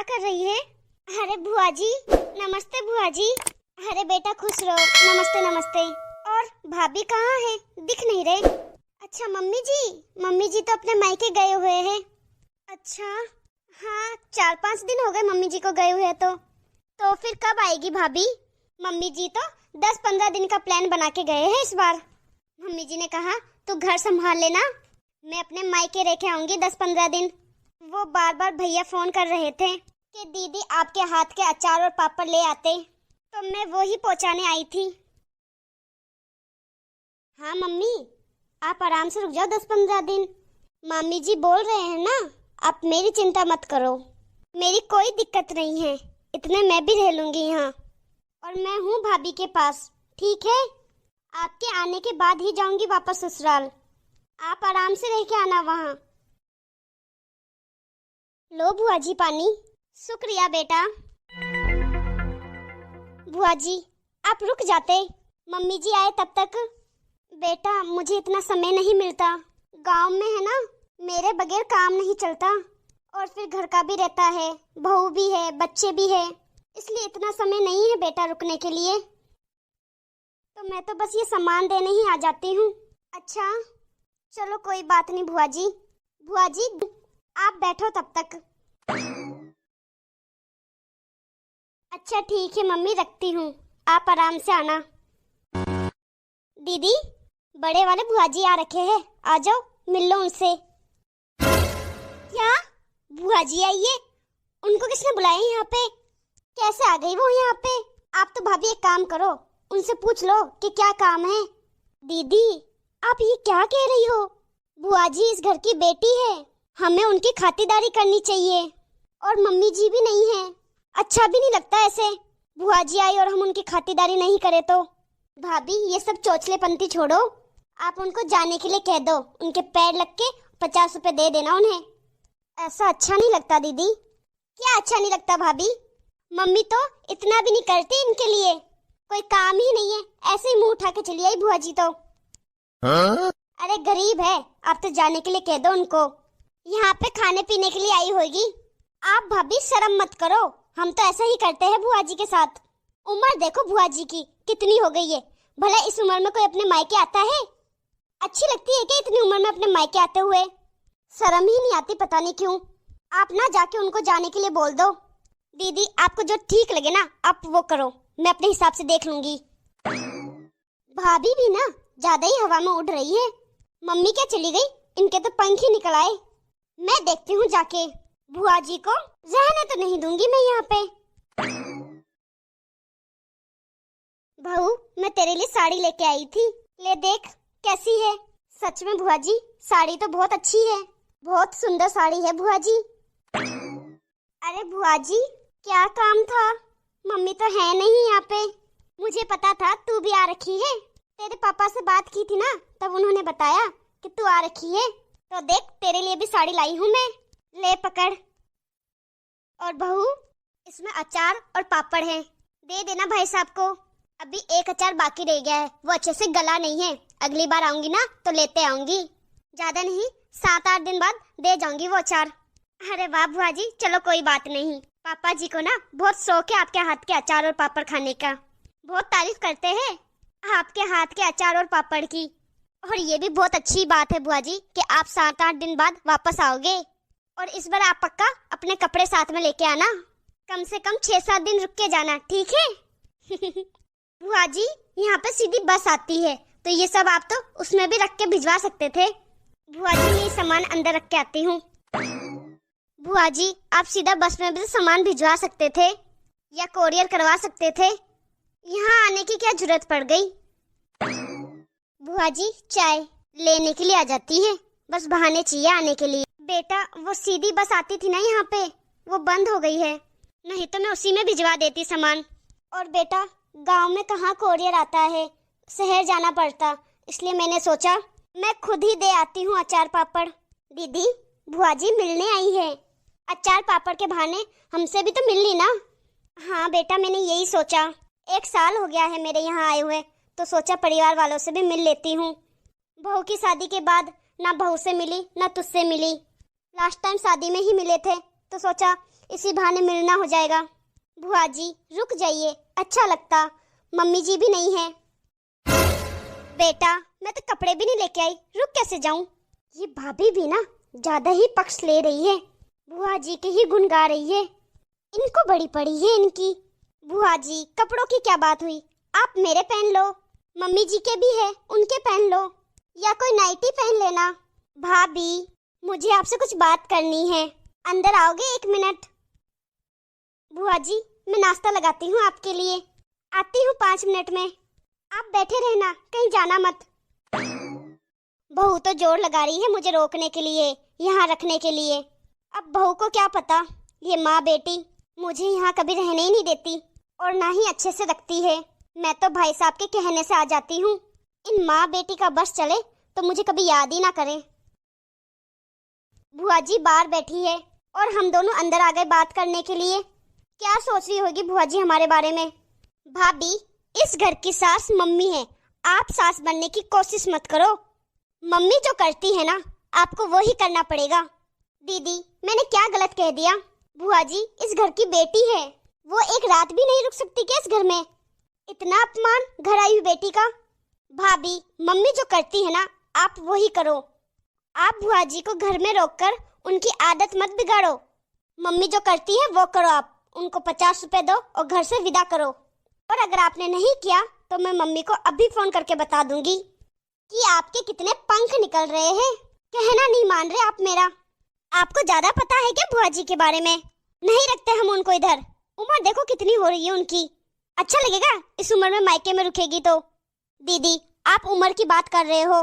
क्या कर रही है? अरे बुआ जी, नमस्ते बुआ जी। अरे बेटा खुश रहो। नमस्ते नमस्ते। और भाभी कहाँ है? दिख नहीं रहे। अच्छा मम्मी जी तो अपने मायके गए हुए हैं। अच्छा हाँ, 4-5 दिन हो गए मम्मी जी को गए हुए। तो फिर कब आएगी भाभी? मम्मी जी तो 10-15 दिन का प्लान बना के गए हैं इस बार। मम्मी जी ने कहा तू घर संभाल लेना, मैं अपने मायके रह के आऊंगी 10-15 दिन। वो बार बार भैया फोन कर रहे थे कि दीदी आपके हाथ के अचार और पापड़ ले आते, तो मैं वो ही पहुंचाने आई थी। हाँ मम्मी, आप आराम से रुक जाओ 10-15 दिन। मामी जी बोल रहे हैं ना, आप मेरी चिंता मत करो, मेरी कोई दिक्कत नहीं है, इतने मैं भी रह लूंगी यहाँ। और मैं हूँ भाभी के पास, ठीक है? आपके आने के बाद ही जाऊंगी वापस ससुराल, आप आराम से रह के आना वहाँ। लो बुआ जी पानी। शुक्रिया बेटा। बुआ जी आप रुक जाते, मम्मी जी आए तब तक। बेटा मुझे इतना समय नहीं मिलता, गांव में है ना, मेरे बगैर काम नहीं चलता, और फिर घर का भी रहता है, बहू भी है, बच्चे भी है, इसलिए इतना समय नहीं है बेटा रुकने के लिए। तो मैं तो बस ये सामान देने ही आ जाती हूँ। अच्छा चलो कोई बात नहीं बुआ जी। बुआ जी आप बैठो तब तक। अच्छा ठीक है मम्मी, रखती हूँ, आप आराम से आना। दीदी बड़े वाले बुआ जी आ रखे हैं, आ जाओ मिल लो उनसे। क्या बुआ जी आई है? उनको किसने बुलाया यहाँ पे? कैसे आ गई वो यहाँ पे? आप तो भाभी एक काम करो, उनसे पूछ लो कि क्या काम है। दीदी आप ये क्या कह रही हो? बुआ जी इस घर की बेटी है, हमें उनकी खातिरदारी करनी चाहिए, और मम्मी जी भी नहीं है, अच्छा भी नहीं लगता ऐसे बुआ जी आई और हम उनकी खातिरदारी नहीं करें तो। भाभी ये सब चोचलेपंती छोड़ो, आप उनको जाने के लिए कह दो, उनके पैर लग के 50 रुपए दे देना उन्हें। ऐसा अच्छा नहीं लगता दीदी। क्या अच्छा नहीं लगता भाभी? मम्मी तो इतना भी नहीं करती इनके लिए, कोई काम ही नहीं है, ऐसे ही मुंह उठा के चली आई बुआ जी तो। अरे गरीब है, आप तो जाने के लिए कह दो उनको, यहाँ पे खाने पीने के लिए आई होगी। आप भाभी शर्म मत करो, हम तो ऐसा ही करते हैं बुआ जी के साथ। उम्र देखो बुआ जी की कितनी हो गई है, भला इस उम्र में कोई अपने मायके आता है? अच्छी लगती है क्या इतनी उम्र में अपने मायके आते हुए? शर्म ही नहीं आती पता नहीं क्यों। आप ना जाके उनको जाने के लिए बोल दो। दीदी आपको जो ठीक लगे ना आप वो करो, मैं अपने हिसाब से देख लूंगी। भाभी भी ना ज्यादा ही हवा में उड़ रही है। मम्मी क्या चली गई? इनके तो पंख ही निकल आए। मैं देखती हूँ जाके, बुआ जी को रहने तो नहीं दूंगी मैं यहाँ पे। बहू मैं तेरे लिए साड़ी लेके आई थी, ले देख कैसी है। सच में बुआ जी साड़ी तो बहुत अच्छी है, बहुत सुंदर साड़ी है बुआ जी। अरे बुआ जी क्या काम था? मम्मी तो है नहीं यहाँ पे, मुझे पता था तू भी आ रखी है, तेरे पापा से बात की थी ना, तब उन्होंने बताया कि तू आ रखी है, तो देख तेरे लिए भी साड़ी लाई हूँ मैं, ले पकड़। और बहू इसमें अचार और पापड़ है, दे देना भाई साहब को। अभी एक अचार बाकी रह गया है, वो अच्छे से गला नहीं है, अगली बार आऊंगी ना तो लेते आऊंगी, ज्यादा नहीं 7-8 दिन बाद दे जाऊंगी वो अचार। अरे वाह बुआ जी, चलो कोई बात नहीं, पापा जी को ना बहुत शौक है आपके हाथ के अचार और पापड़ खाने का, बहुत तारीफ करते हैं आपके हाथ के अचार और पापड़ की। और ये भी बहुत अच्छी बात है बुआ जी कि आप 7-8 दिन बाद वापस आओगे, और इस बार आप पक्का अपने कपड़े साथ में लेके आना, कम से कम 6-7 दिन रुक के जाना, ठीक है? बुआ जी यहाँ पे सीधी बस आती है, तो ये सब आप तो उसमें भी रख के भिजवा सकते थे। बुआ जी मैं सामान अंदर रख के आती हूँ। बुआ जी आप सीधा बस में भी सामान भिजवा सकते थे, या कोरियर करवा सकते थे, यहाँ आने की क्या जरूरत पड़ गई? बुआ जी चाय लेने के लिए आ जाती है, बस बहाने चाहिए आने के लिए। बेटा वो सीधी बस आती थी ना यहाँ पे, वो बंद हो गई है, नहीं तो मैं उसी में भिजवा देती सामान। और बेटा गांव में कहाँ कोरियर आता है, शहर जाना पड़ता, इसलिए मैंने सोचा मैं खुद ही दे आती हूँ अचार पापड़। दीदी बुआ जी मिलने आई है, अचार पापड़ के बहाने हमसे भी तो मिल ली ना। हाँ बेटा मैंने यही सोचा, 1 साल हो गया है मेरे यहाँ आए हुए, तो सोचा परिवार वालों से भी मिल लेती हूँ। बहू की शादी के बाद ना बहू से मिली ना तुझसे मिली, लास्ट टाइम शादी में ही मिले थे, तो सोचा इसी बहाने मिलना हो जाएगा। बुआ जी रुक जाइए, अच्छा लगता, मम्मी जी भी नहीं है। बेटा मैं तो कपड़े भी नहीं लेके आई, रुक कैसे जाऊं? ये भाभी भी ना ज्यादा ही पक्ष ले रही है, बुआ जी के ही गुण गा रही है। इनको बड़ी पड़ी है इनकी। बुआ जी कपड़ों की क्या बात हुई, आप मेरे पहन लो, मम्मी जी के भी है उनके पहन लो, या कोई नाइटी पहन लेना। भाभी मुझे आपसे कुछ बात करनी है, अंदर आओगे 1 मिनट? बुआ जी मैं नाश्ता लगाती हूँ आपके लिए, आती हूँ 5 मिनट में, आप बैठे रहना, कहीं जाना मत। बहू तो जोर लगा रही है मुझे रोकने के लिए, यहाँ रखने के लिए। अब बहू को क्या पता, ये माँ बेटी मुझे यहाँ कभी रहने ही नहीं देती और ना ही अच्छे से रखती है। मैं तो भाई साहब के कहने से आ जाती हूँ, इन माँ बेटी का बस चले तो मुझे कभी याद ही ना करें। बुआ जी बाहर बैठी है और हम दोनों अंदर आ गए बात करने के लिए। क्या सोच रही होगी बुआ जी हमारे बारे में? भाभी इस घर की सास मम्मी है, आप सास बनने की कोशिश मत करो। मम्मी जो करती है ना आपको वो ही करना पड़ेगा। दीदी मैंने क्या गलत कह दिया? बुआ जी इस घर की बेटी है, वो एक रात भी नहीं रुक सकती क्या इस घर में? इतना अपमान घर आई हुई बेटी का। भाभी मम्मी जो करती है ना आप वो ही करो। आप बुआ जी को घर में रोककर उनकी आदत मत बिगाड़ो। मम्मी जो करती है वो करो, आप उनको 50 रुपए दो और घर से विदा करो। और अगर आपने नहीं किया तो मैं मम्मी को अभी फोन करके बता दूंगी कि आपके कितने पंख निकल रहे हैं। कहना नहीं मान रहे आप मेरा। आपको ज्यादा पता है क्या बुआ जी के बारे में? नहीं रखते हम उनको इधर। उम्र देखो कितनी हो रही है उनकी, अच्छा लगेगा इस उम्र में मायके में रुकेगी तो? दीदी आप उम्र की बात कर रहे हो,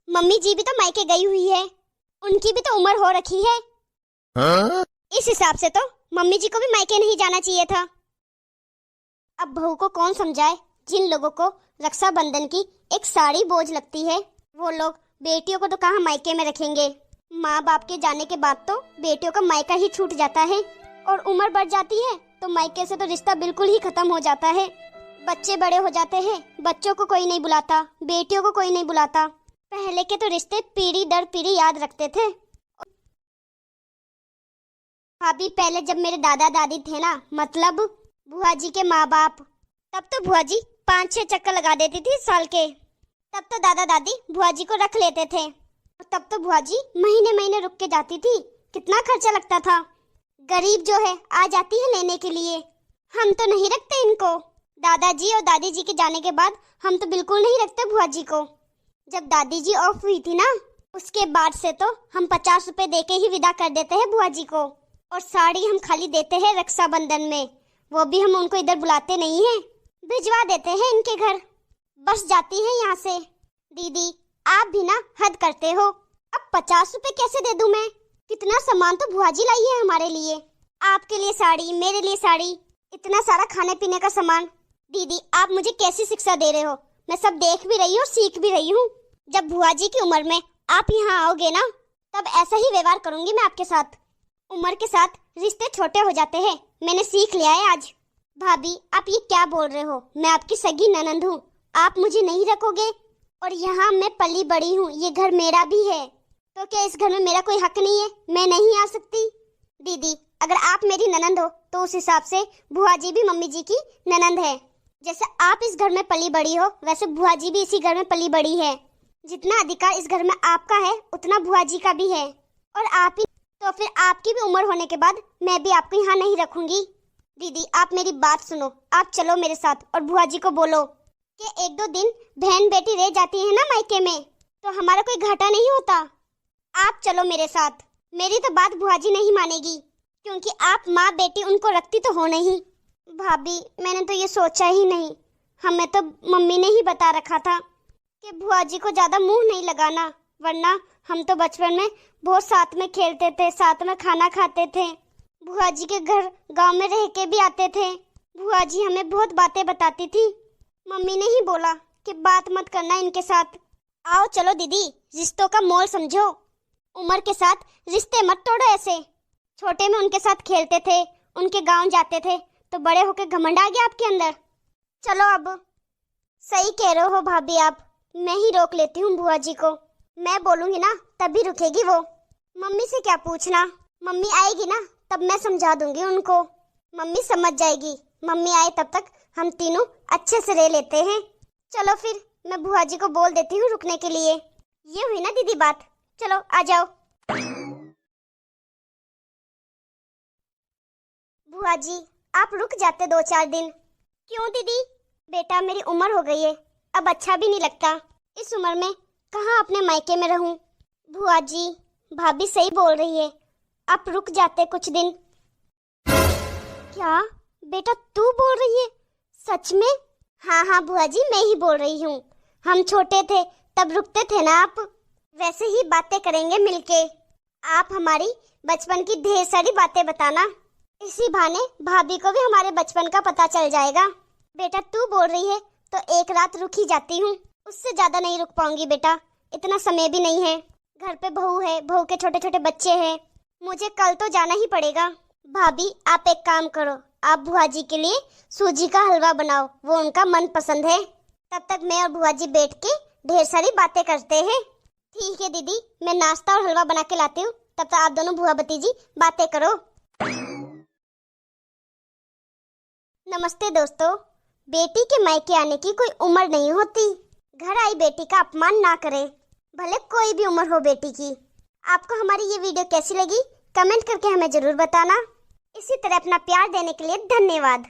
मम्मी जी भी तो मायके गई हुई है, उनकी भी तो उम्र हो रखी है। हाँ? इस हिसाब से तो मम्मी जी को भी मायके नहीं जाना चाहिए था। अब बहू को कौन समझाए, जिन लोगों को रक्षाबंधन की एक साड़ी बोझ लगती है वो लोग बेटियों को तो कहाँ मायके में रखेंगे। माँ बाप के जाने के बाद तो बेटियों का मायका ही छूट जाता है और उम्र बढ़ जाती है तो मायके से तो रिश्ता बिल्कुल ही खत्म हो जाता है। बच्चे बड़े हो जाते हैं, बच्चों को कोई नहीं बुलाता, बेटियों को कोई नहीं बुलाता। पहले के तो रिश्ते पीढ़ी दर पीढ़ी याद रखते थे। भाभी पहले जब मेरे दादा दादी थे ना, मतलब बुआ जी के माँ बाप, तब तो बुआ जी 5-6 चक्कर लगा देती थी साल के। तब तो दादा दादी बुआ जी को रख लेते थे, तब तो बुआ जी महीने महीने रुक के जाती थी। कितना खर्चा लगता था। गरीब जो है आ जाती है लेने के लिए, हम तो नहीं रखते इनको। दादाजी और दादी जी के जाने के बाद हम तो बिल्कुल नहीं रखते बुआ जी को। जब दादी जी ऑफ हुई थी ना, उसके बाद से तो हम 50 रुपए दे के ही विदा कर देते हैं बुआ जी को। और साड़ी हम खाली देते हैं रक्षाबंधन में, वो भी हम उनको इधर बुलाते नहीं हैं, भिजवा देते हैं इनके घर, बस जाती है यहाँ से। दीदी आप भी ना हद करते हो। अब 50 रुपए कैसे दे दूं मैं? कितना सामान तो बुआ जी लाई है हमारे लिए, आपके लिए साड़ी, मेरे लिए साड़ी, इतना सारा खाने पीने का सामान। दीदी आप मुझे कैसी शिक्षा दे रहे हो? मैं सब देख भी रही हूँ, सीख भी रही हूँ। जब बुआ जी की उम्र में आप यहाँ आओगे ना, तब ऐसा ही व्यवहार करूंगी मैं आपके साथ। उम्र के साथ रिश्ते छोटे हो जाते हैं, मैंने सीख लिया है आज। भाभी आप ये क्या बोल रहे हो? मैं आपकी सगी ननंद हूँ, आप मुझे नहीं रखोगे? और यहाँ मैं पली बड़ी हूँ, ये घर मेरा भी है, तो क्या इस घर में मेरा कोई हक नहीं है? मैं नहीं आ सकती? दीदी अगर आप मेरी ननंद हो तो उस हिसाब से बुआ जी भी मम्मी जी की ननंद है। जैसे आप इस घर में पली बड़ी हो वैसे बुआ जी भी इसी घर में पली बड़ी है। जितना अधिकार इस घर में आपका है उतना बुआ जी का भी है। और आप ही तो फिर आपकी भी उम्र होने के बाद मैं भी आपको यहाँ नहीं रखूंगी। दीदी आप मेरी बात सुनो, आप चलो मेरे साथ और बुआ जी को बोलो कि 1-2 दिन बहन बेटी रह जाती है ना मायके में, तो हमारा कोई घाटा नहीं होता। आप चलो मेरे साथ। मेरी तो बात बुआ जी नहीं मानेगी, क्योंकि आप माँ बेटी उनको रखती तो हो नहीं। भाभी मैंने तो ये सोचा ही नहीं, हमें तो मम्मी ने ही बता रखा था कि बुआ जी को ज्यादा मुंह नहीं लगाना, वरना हम तो बचपन में बहुत साथ में खेलते थे, साथ में खाना खाते थे, बुआ जी के घर गांव में रह के भी आते थे। बुआ जी हमें बहुत बातें बताती थी। मम्मी ने ही बोला कि बात मत करना इनके साथ। आओ चलो दीदी, रिश्तों का मोल समझो, उम्र के साथ रिश्ते मत तोड़ो ऐसे। छोटे में उनके साथ खेलते थे, उनके गांव जाते थे, तो बड़े होके घमंड आ गया आपके अंदर। चलो अब। सही कह रहे हो भाभी आप, मैं ही रोक लेती हूँ बुआ जी को। मैं बोलूंगी ना तभी रुकेगी वो। मम्मी से क्या पूछना, मम्मी आएगी ना तब मैं समझा दूंगी उनको। मम्मी समझ जाएगी। मम्मी आए तब तक हम तीनों अच्छे से रह लेते हैं। चलो फिर मैं बुआ जी को बोल देती हूँ रुकने के लिए। ये हुई ना दीदी बात। चलो आ जाओ। बुआ जी आप रुक जाते 2-4 दिन। क्यों दीदी? बेटा मेरी उम्र हो गई है, अब अच्छा भी नहीं लगता। इस उम्र में कहाँ अपने मायके में रहूं। बुआ जी भाभी सही बोल रही है, आप रुक जाते कुछ दिन। क्या बेटा तू बोल रही है? सच में? हाँ हाँ बुआ जी मैं ही बोल रही हूँ। हम छोटे थे तब रुकते थे ना आप। वैसे ही बातें करेंगे मिलके। आप हमारी बचपन की ढेर सारी बातें बताना। इसी बहाने भाभी को भी हमारे बचपन का पता चल जाएगा। बेटा तू बोल रही है तो एक रात रुक ही जाती हूँ, उससे ज्यादा नहीं रुक पाऊंगी बेटा, इतना समय भी नहीं है। घर पे बहू है, बहू के छोटे छोटे बच्चे हैं, मुझे कल तो जाना ही पड़ेगा। भाभी आप एक काम करो, आप बुआ जी के लिए सूजी का हलवा बनाओ, वो उनका मन पसंद है। तब तक मैं और बुआ जी बैठ के ढेर सारी बातें करते हैं। ठीक है दीदी, मैं नाश्ता और हलवा बना के लाती हूँ, तब तक आप दोनों बुआ भतीजी बातें करो। नमस्ते दोस्तों। बेटी के मायके आने की कोई उम्र नहीं होती। घर आई बेटी का अपमान ना करें, भले कोई भी उम्र हो बेटी की। आपको हमारी ये वीडियो कैसी लगी कमेंट करके हमें जरूर बताना। इसी तरह अपना प्यार देने के लिए धन्यवाद।